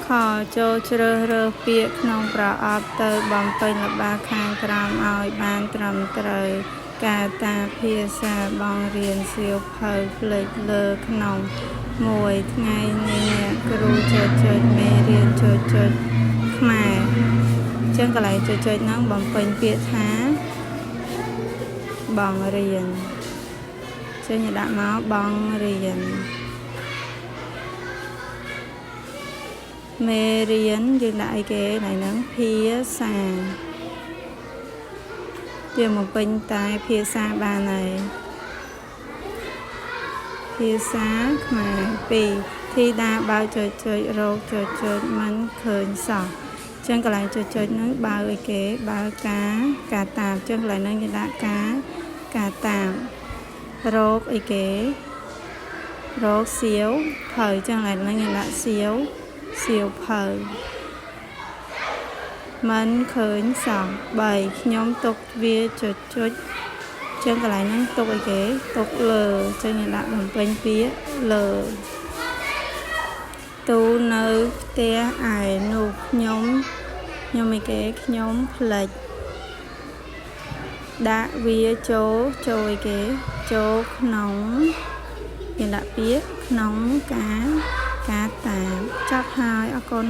ខចូលជ្រើសរើសពាក្យក្នុងប្រអប់ទៅបំពេញល្បះខាងក្រោមឲ្យបានត្រឹមត្រូវកាតាភាសាបង្រៀនសៀវភៅផ្លេចលើក្នុងមួយថ្ងៃនេះអ្នកគ្រូចុចមេរៀនចុចខ្មែរចឹងកន្លែងចុចហ្នឹងបំពេញពាក្យថាបង្រៀនចឹងដាក់មកបង្រៀនមេរៀនយើងដាក់អីគេណៃហ្នឹងភាសាយើងបំពេញតែភាសាបានហើយភាសាខ្មែរ2ធីតាបើចុចរោគចុចមិនឃើញសោះចឹងកន្លែងចុចហ្នឹងបើអីគេបើការតាមចឹងកន្លែងហ្នឹងយើងដាក់ការតាមរោគអីគេរោគសៀវភៅចឹងកន្លែងហ្នឹងយើងដាក់សៀវភៅមិនឃើញសោះ3ខ្ញុំទុកវាចុចចឹងកន្លែងហ្នឹងទុកអីគេទុកលើចឹងយើងដាក់បំពេញពាក្យលើទូនៅផ្ទះឯនោះខ្ញុំអីគេខ្ញុំផ្លេចដាក់វាចូលអីគេចូលក្នុងយើងដាក់ពាក្យក្នុងការតាមចប់ហើយអរគុណ